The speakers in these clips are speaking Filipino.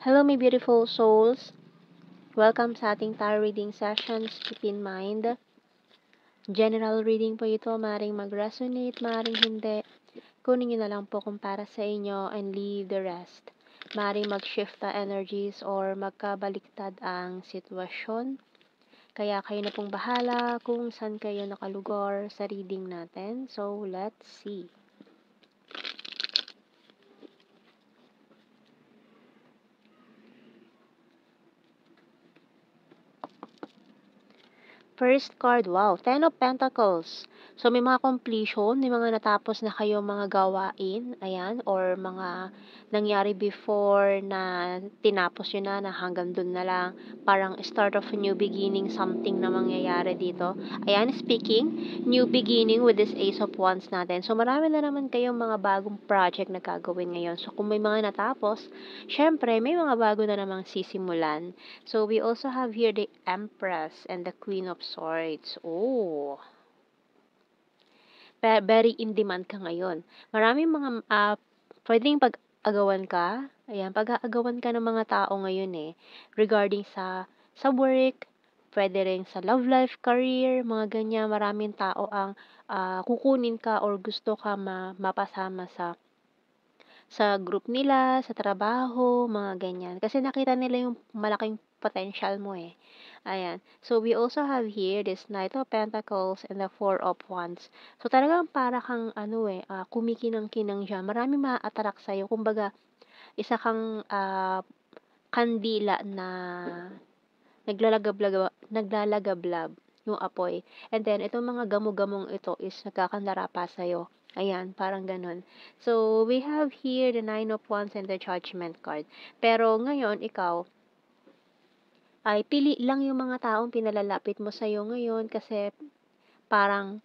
Hello, my beautiful souls. Welcome sa ating tarot reading sessions. Keep in mind, general reading po ito. Maring mag-resonate, maring hindi. Kunin nyo na lang po kung para sa inyo and leave the rest. Maring mag-shift na energies or magkabaliktad ang sitwasyon. Kaya kayo na pong bahala kung saan kayo nakalugor sa reading natin. So, let's see. First card, wow, Ten of Pentacles. So, may mga completion, may mga natapos na kayo mga gawain, ayan, or mga nangyari before na tinapos yun na hanggang dun na lang. Parang start of a new beginning, something na mangyayari dito. Ayan, speaking, new beginning with this Ace of Wands natin. So, marami na naman kayong mga bagong project na gagawin ngayon. So, kung may mga natapos, syempre, may mga bago na namang sisimulan. So, we also have here the Empress and the Queen of Swords. Oh, very in demand ka ngayon. Maraming mga pwedeng pag-agawan ka. Ayan, pag-aagawan ka ng mga tao ngayon regarding sa work, pwede rin sa love life, career, mga ganyan. Maraming tao ang kukunin ka or gusto ka mapasama sa group nila, sa trabaho, mga ganyan. Kasi nakita nila yung malaking potential mo Ayan. So, we also have here this Knight of Pentacles and the Four of Wands. So, talagang para kang kumikinang-kinang siya. Marami ma-attract sa'yo. Kumbaga, isa kang kandila na naglalagablab yung apoy. And then, itong mga gamo-gamong ito is nagkakandara pa sa'yo. Ayan, parang ganun. So, we have here the Nine of Wands and the Judgment card. Pero ngayon, ikaw, ay pili lang yung mga taong pinalalapit mo sa'yo ngayon kasi parang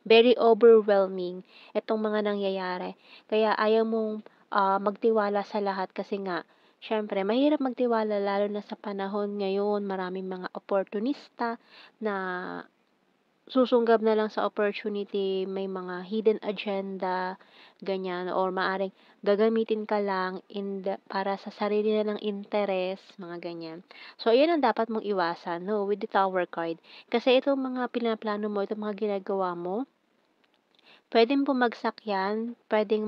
very overwhelming itong mga nangyayari. Kaya ayaw mong magtiwala sa lahat kasi nga, syempre, mahirap magtiwala lalo na sa panahon ngayon. Maraming mga opportunista na susunggab na lang sa opportunity, may mga hidden agenda, ganyan, or maaring gagamitin ka lang para sa sarili na ng interest, mga ganyan. So, ayan ang dapat mong iwasan, no, with the Tower card. Kasi itong mga pinaplano mo, itong mga ginagawa mo, pwedeng bumagsak yan, pwedeng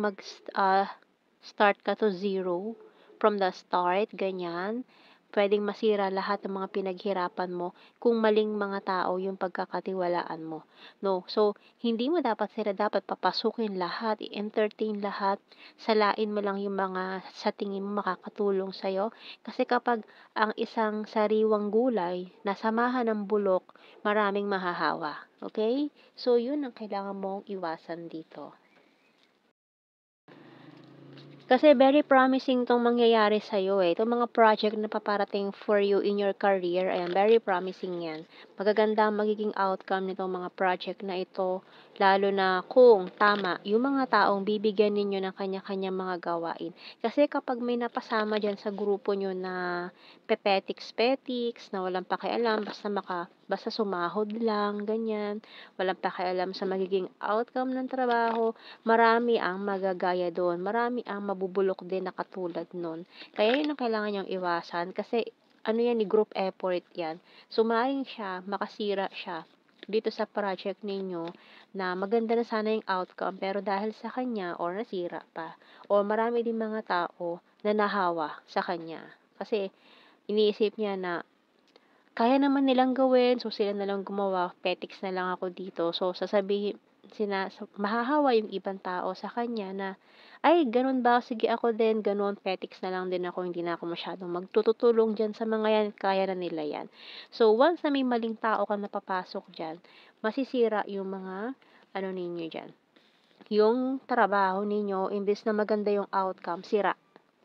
start ka to zero from the start, ganyan. Pwedeng masira lahat ng mga pinaghirapan mo kung maling mga tao yung pagkakatiwalaan mo. No? So, hindi mo dapat sila dapat papasukin lahat, i-entertain lahat, salain mo lang yung mga sa tingin mo makakatulong sa'yo. Kasi kapag ang isang sariwang gulay nasamahan ng bulok, maraming mahahawa. Okay? So, yun ang kailangan mong iwasan dito. Kasi very promising 'tong mangyayari sa'yo itong mga project na paparating for you in your career, ayan, very promising 'yan. Magaganda ang magiging outcome nitong mga project na ito, lalo na kung tama yung mga taong bibigyan ninyo ng kanya-kanyang mga gawain. Kasi kapag may napasama diyan sa grupo niyo na pepetiks-petiks, na walang pakialam, basta sumahod lang, ganyan, walang pakialam sa magiging outcome ng trabaho, marami ang magagaya doon, marami ang mabubulok din na katulad nun. Kaya yun ang kailangan niyong iwasan kasi ano yan, group effort yan. So, maaaring makasira siya dito sa project ninyo na maganda na sana yung outcome pero dahil sa kanya or nasira pa o marami din mga tao na nahawa sa kanya. Kasi iniisip niya na kaya naman nilang gawin, so sila na lang gumawa, petiks na lang ako dito. So, mahahawa yung ibang tao sa kanya na, ay, ganun ba? Sige ako din, ganun, petiks na lang din ako, hindi na ako masyadong magtutulong dyan sa mga yan, kaya na nila yan. So, once na may maling tao ka napapasok dyan, masisira yung mga, ninyo dyan. Yung trabaho ninyo, imbes na maganda yung outcome, sira,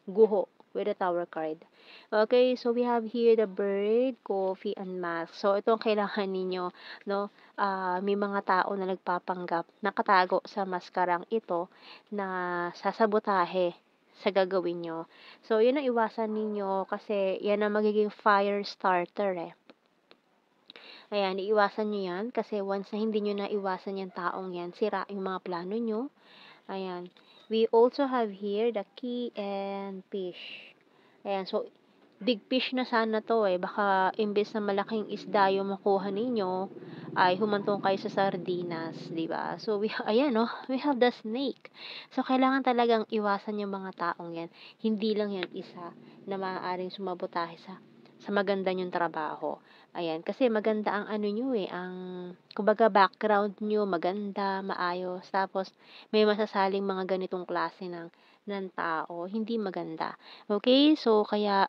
guho, with the Tower card. Okay, so we have here the bird, coffee, and mask. So, ito ang kailangan ninyo, no? May mga tao na nagpapanggap, nakatago sa maskarang ito na sasabotahe sa gagawin nyo. So, yun ang iwasan ninyo kasi yan ang magiging fire starter Ayan, iiwasan nyo yan kasi once na hindi nyo na iwasan yung taong yan, sira yung mga plano nyo. Ayan. We also have here the key and fish. Ayan, so big fish na sana 'to, eh, baka imbes na malaking isda yung makuha ninyo, ay humantong kayo sa sardinas, 'di ba? So ayan 'no, we have the snake. So kailangan talagang iwasan yung mga taong 'yan. Hindi lang 'yan isa na maaaring sumabotahe sa maganda niyong trabaho. Ayan, kasi maganda ang ano niyo, eh, ang kumbaga background niyo maganda, maayos, tapos may masasaling mga ganitong klase ng tao, hindi maganda. Okay, so kaya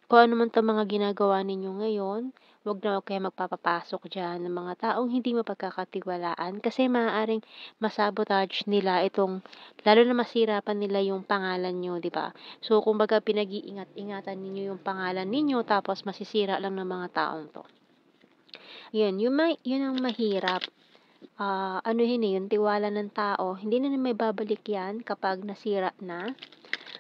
kung ano man 'tong mga ginagawa ninyo ngayon, 'wag kayong magpapapasok diyan ng mga taong hindi mapagkakatiwalaan kasi maaaring ma-sabotage nila itong lalo na masira pa nila yung pangalan niyo, 'di ba? So, kumbaga pinag-iingat-ingatan ninyo yung pangalan ninyo tapos masisira lang ng mga taong 'to. 'Yun ang mahirap, anuhin, eh, yung tiwala ng tao, hindi na maibabalik 'yan kapag nasira na.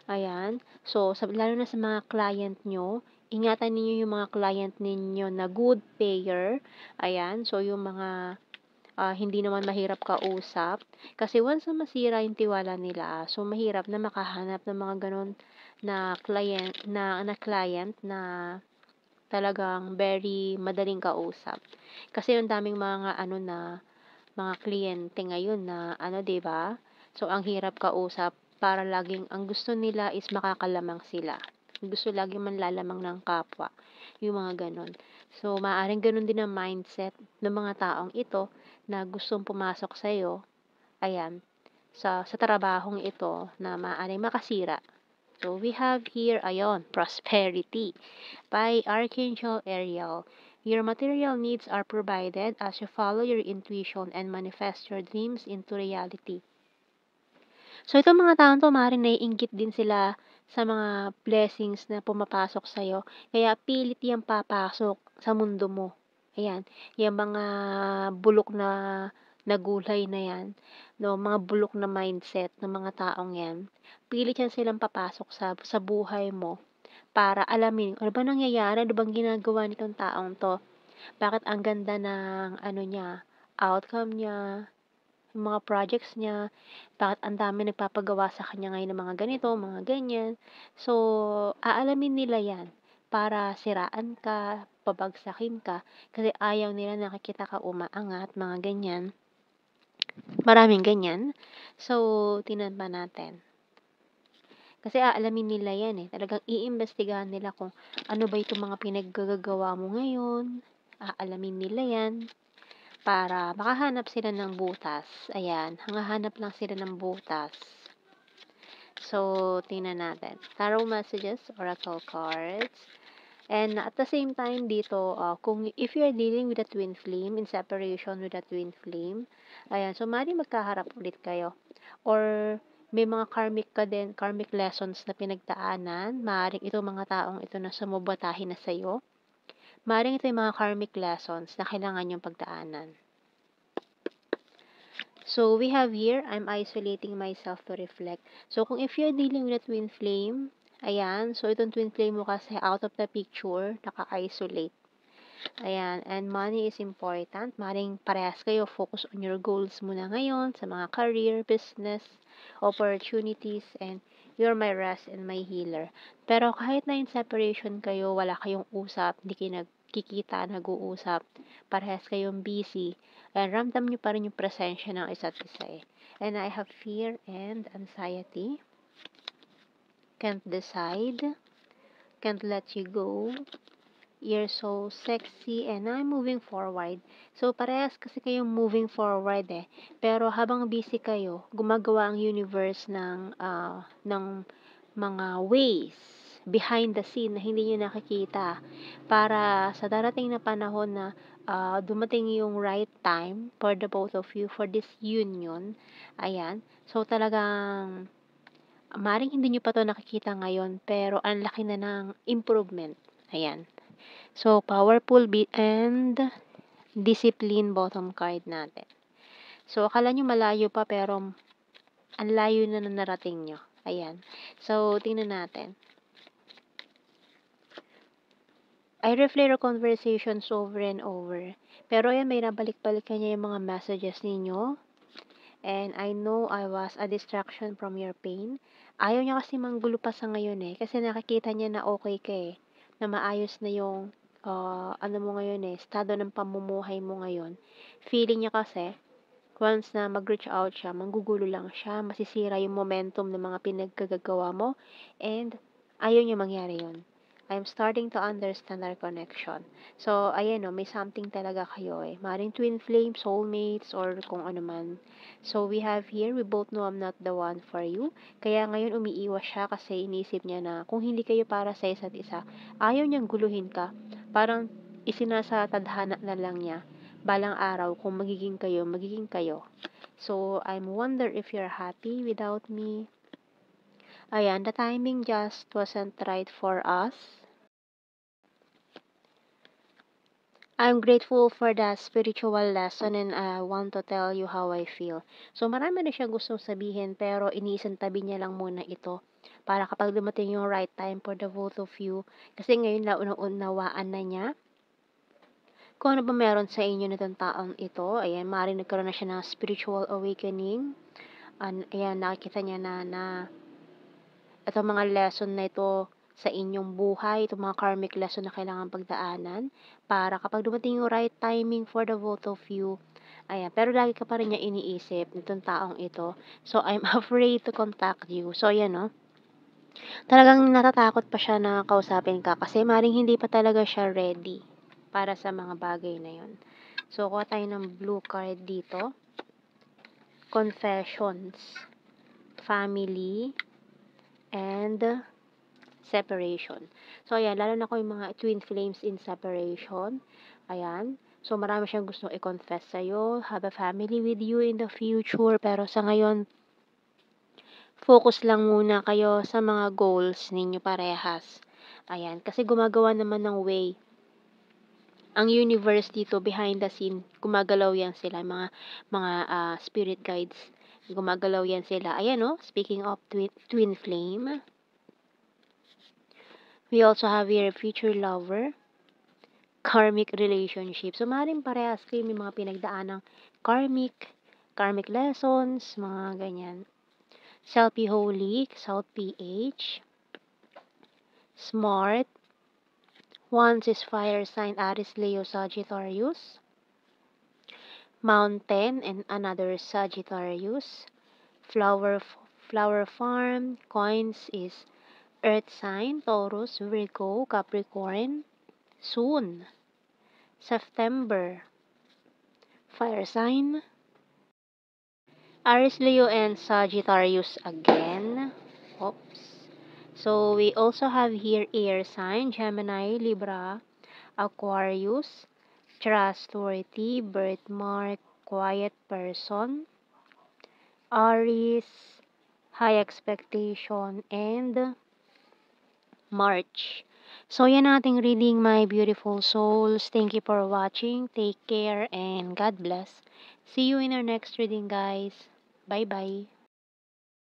Ayan. So, lalo na sa mga client nyo, ingatan ninyo yung mga client ninyo na good payer. Ayan. So, yung mga hindi naman mahirap kausap. Kasi once na masira yung tiwala nila, so mahirap na makahanap ng mga ganun na client na talagang very madaling kausap. Kasi yung daming mga ano na mga kliyente ngayon na ano, 'di ba? So ang hirap kausap para laging ang gusto nila is makakalamang sila. Gusto laging manlalamang ng kapwa, yung mga gano'n. So maaaring gano'n din ang mindset ng mga taong ito na gustong pumasok sa'yo, ayan, sa trabahong ito na maaaring makasira. So we have here, ayon, prosperity by Archangel Ariel. Your material needs are provided as you follow your intuition and manifest your dreams into reality. So, itong mga taong 'to maaaring naiinggit din sila sa mga blessings na pumapasok sa'yo, kaya pilit 'yang papasok sa mundo mo. Ayan, 'yang mga bulok na gulay na 'yan, 'no, mga bulok na mindset ng mga taong 'yan, pilit 'yan silang papasok sa buhay mo para alamin, ano ba nangyayari, ano bang ginagawa nitong taong 'to? Bakit ang ganda ng ano niya, outcome niya, yung mga projects niya, bakit ang dami nagpapagawa sa kanya ngayon ng mga ganito, mga ganyan. So, aalamin nila 'yan para siraan ka, pabagsakin ka, kasi ayaw nila nakikita ka umaangat, mga ganyan. Maraming ganyan. So, tingnan pa natin. Kasi aalamin nila 'yan, eh, talagang iimbestigahan nila kung ano ba itong mga pinaggagagawa mo ngayon, aalamin nila 'yan. Para makahanap sila ng butas, ayan, hahanap lang sila ng butas. So, tingnan natin, tarot messages, oracle cards, and at the same time dito, kung if you're dealing with a twin flame, in separation with a twin flame, ayan, so maaaring magkaharap ulit kayo, or may mga karmic lessons na pinagdaanan, maaaring itong mga taong ito na sumubatahin na sa'yo, maaaring ito yung mga karmic lessons na kailangan yung pagdaanan. So, we have here, I'm isolating myself to reflect. So, kung if you're dealing with a twin flame, ayan, so itong twin flame mo kasi out of the picture, naka-isolate. Ayan, and money is important. Maring parehas kayo, focus on your goals muna ngayon sa mga career, business, opportunities, and you're my rest and my healer. Pero kahit na in separation kayo, wala kayong usap, hindi kayo nagkikita, nag-uusap, parehas kayong busy, and ramdam nyo pa rin yung presensya ng isa't isa, eh. And I have fear and anxiety, can't decide, can't let you go, you're so sexy, and I'm moving forward. So, parehas kasi kayong moving forward, eh. Pero habang busy kayo, gumagawa ang universe ng mga ways behind the scene na hindi niyo nakikita para sa darating na panahon na dumating yung right time for the both of you, for this union. Ayan. So, talagang maaaring hindi niyo pa 'to nakikita ngayon, pero ang laki na ng improvement. Ayan. So, powerful and discipline bottom card natin. So, akala nyo malayo pa pero ang layo na narating nyo. Ayan. So, tingnan natin. I replay our conversations over and over. Pero ayan, may nabalik-balik niya yung mga messages ninyo. And I know I was a distraction from your pain. Ayaw niya kasi manggulo pa sa ngayon eh. Kasi nakikita niya na okay ka eh. Na maayos na yung ano mo ngayon eh, estado ng pamumuhay mo ngayon. Feeling niya kasi, once na mag-reach out siya, manggugulo lang siya, masisira yung momentum ng mga pinagkagagawa mo, and ayaw niya mangyari yun. I'm starting to understand our connection. So, ayan o, may something talaga kayo eh. Maring twin flame, soulmates, or kung ano man. So, we have here, we both know I'm not the one for you. Kaya ngayon umiiwas siya kasi inisip niya na kung hindi kayo para sa isa't isa, ayaw niyang guluhin ka. Parang isinasa tadhana na lang niya balang araw kung magiging kayo, magiging kayo. So, I'm wonder if you're happy without me. Ayan, the timing just wasn't right for us. I'm grateful for the spiritual lesson and I want to tell you how I feel. So, marami na siya gustong sabihin pero iniisang tabi niya lang muna ito para kapag dumating yung right time for the both of you. Kasi ngayon naunawaan na niya kung ano ba meron sa inyo nitong taong ito. Ayan, maaaring nagkaroon na siya ng spiritual awakening. Ayan, nakikita niya na itong mga lesson na ito sa inyong buhay, itong mga karmic lesson na kailangan pagdaanan para kapag dumating yung right timing for the both of you, ayan, pero lagi ka pa rin niya iniisip nitong taong ito. So, I'm afraid to contact you. So, ayan, no? Talagang natatakot pa siya na kausapin ka kasi maring hindi pa talaga siya ready para sa mga bagay na yon. So, kuha tayo ng blue card dito. Confessions, family, and separation. So, ayan, lalo na ko yung mga twin flames in separation. Ayan. So, marami siyang gustong i-confess sa'yo, have a family with you in the future, pero sa ngayon, focus lang muna kayo sa mga goals ninyo parehas. Ayan, kasi gumagawa naman ng way. Ang universe dito, behind the scene, gumagalaw yan sila, mga spirit guides. Gumagalaw yan sila. Ayan, no? Speaking of twin flame, we also have here future lover, karmic relationship. So, maaaring parehas kayo may mga pinagdaanang karmic lessons, mga ganyan. Selfie-holy, South PH, smart, once is fire sign, Aries, Leo, Sagittarius, mountain, and another Sagittarius, flower farm, coins is earth sign, Taurus, Virgo, Capricorn, soon, September, fire sign, Aries, Leo, and Sagittarius again. Oops. So, we also have here air sign, Gemini, Libra, Aquarius, trustworthy, birthmark, quiet person, Aries, high expectation, and March. So, yan ating reading, my beautiful souls. Thank you for watching. Take care and God bless. See you in our next reading, guys. Bye-bye.